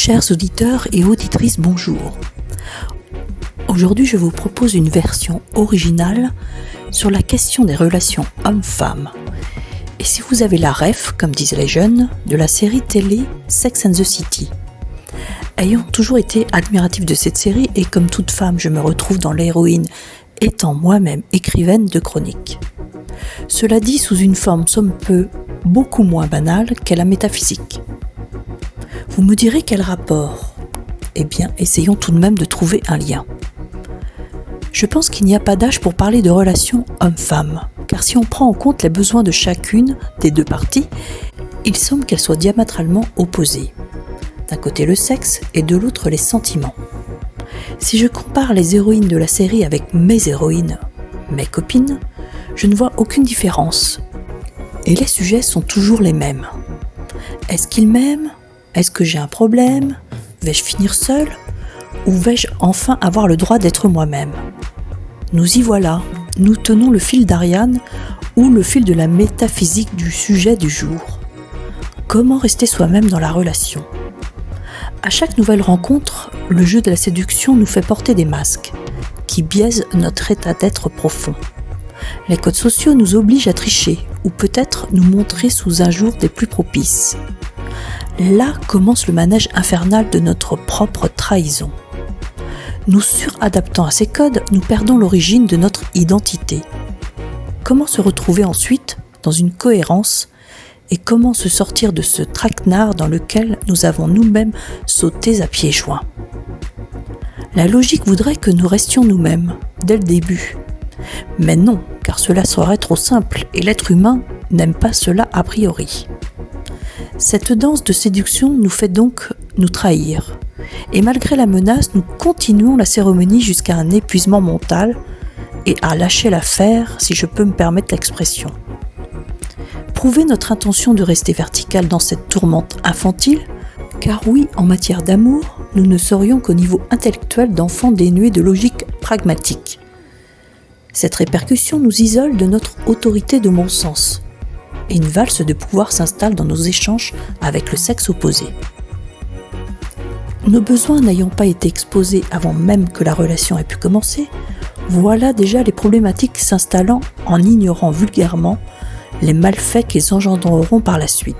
Chers auditeurs et auditrices, bonjour. Aujourd'hui, je vous propose une version originale sur la question des relations hommes-femmes. Et si vous avez la ref, comme disent les jeunes, de la série télé Sex and the City. Ayant toujours été admirative de cette série et comme toute femme, je me retrouve dans l'héroïne étant moi-même écrivaine de chroniques. Cela dit sous une forme somme peu beaucoup moins banale qu'est la métaphysique. Vous me direz quel rapport ? Eh bien, essayons tout de même de trouver un lien. Je pense qu'il n'y a pas d'âge pour parler de relations homme-femme, car si on prend en compte les besoins de chacune des deux parties, il semble qu'elles soient diamétralement opposées. D'un côté le sexe et de l'autre les sentiments. Si je compare les héroïnes de la série avec mes héroïnes, mes copines, je ne vois aucune différence. Et les sujets sont toujours les mêmes. Est-ce qu'ils m'aiment ? Est-ce que j'ai un problème ? Vais-je finir seule ? Ou vais-je enfin avoir le droit d'être moi-même ? Nous y voilà, nous tenons le fil d'Ariane ou le fil de la métaphysique du sujet du jour. Comment rester soi-même dans la relation ? À chaque nouvelle rencontre, le jeu de la séduction nous fait porter des masques qui biaisent notre état d'être profond. Les codes sociaux nous obligent à tricher ou peut-être nous montrer sous un jour des plus propices. Là commence le manège infernal de notre propre trahison. Nous suradaptant à ces codes, nous perdons l'origine de notre identité. Comment se retrouver ensuite dans une cohérence et comment se sortir de ce traquenard dans lequel nous avons nous-mêmes sauté à pieds joints ? La logique voudrait que nous restions nous-mêmes, dès le début. Mais non, car cela serait trop simple et l'être humain n'aime pas cela a priori. Cette danse de séduction nous fait donc nous trahir. Et malgré la menace, nous continuons la cérémonie jusqu'à un épuisement mental et à lâcher l'affaire, si je peux me permettre l'expression. Prouver notre intention de rester verticale dans cette tourmente infantile, car oui, en matière d'amour, nous ne serions qu'au niveau intellectuel d'enfants dénués de logique pragmatique. Cette répercussion nous isole de notre autorité de bon sens. Et une valse de pouvoir s'installe dans nos échanges avec le sexe opposé. Nos besoins n'ayant pas été exposés avant même que la relation ait pu commencer, voilà déjà les problématiques s'installant en ignorant vulgairement les malfaits qu'ils engendreront par la suite.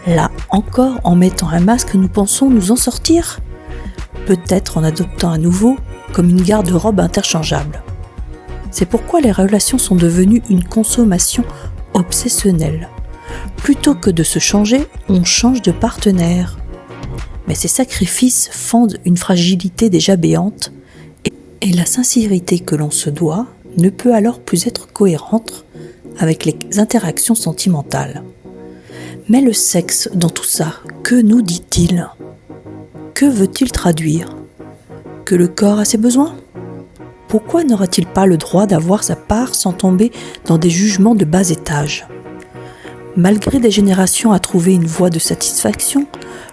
Là encore, en mettant un masque, nous pensons nous en sortir ? Peut-être en adoptant un nouveau, comme une garde-robe interchangeable. C'est pourquoi les relations sont devenues une consommation obsessionnelle. Plutôt que de se changer, on change de partenaire. Mais ces sacrifices fendent une fragilité déjà béante et la sincérité que l'on se doit ne peut alors plus être cohérente avec les interactions sentimentales. Mais le sexe dans tout ça, que nous dit-il ? Que veut-il traduire ? Que le corps a ses besoins ? Pourquoi n'aura-t-il pas le droit d'avoir sa part sans tomber dans des jugements de bas étage ? Malgré des générations à trouver une voie de satisfaction,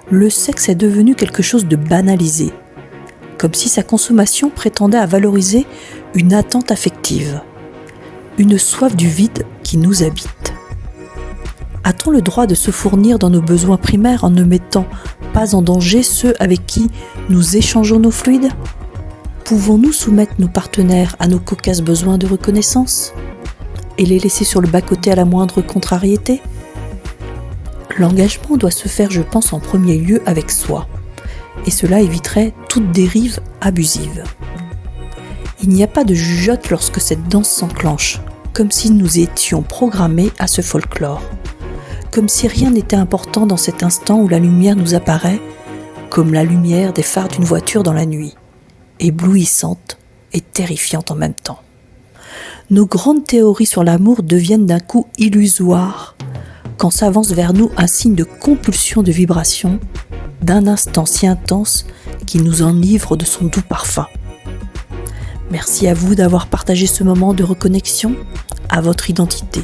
le sexe est devenu quelque chose de banalisé, comme si sa consommation prétendait à valoriser une attente affective, une soif du vide qui nous habite. A-t-on le droit de se fournir dans nos besoins primaires en ne mettant pas en danger ceux avec qui nous échangeons nos fluides ? Pouvons-nous soumettre nos partenaires à nos cocasses besoins de reconnaissance et les laisser sur le bas-côté à la moindre contrariété ? L'engagement doit se faire, je pense, en premier lieu avec soi, et cela éviterait toute dérive abusive. Il n'y a pas de jugeote lorsque cette danse s'enclenche, comme si nous étions programmés à ce folklore, comme si rien n'était important dans cet instant où la lumière nous apparaît, comme la lumière des phares d'une voiture dans la nuit. Éblouissante et terrifiante en même temps. Nos grandes théories sur l'amour deviennent d'un coup illusoires quand s'avance vers nous un signe de compulsion de vibration d'un instant si intense qui nous enivre de son doux parfum. Merci à vous d'avoir partagé ce moment de reconnexion à votre identité.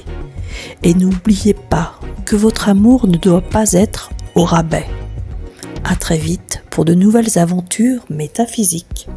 Et n'oubliez pas que votre amour ne doit pas être au rabais. À très vite pour de nouvelles aventures métaphysiques.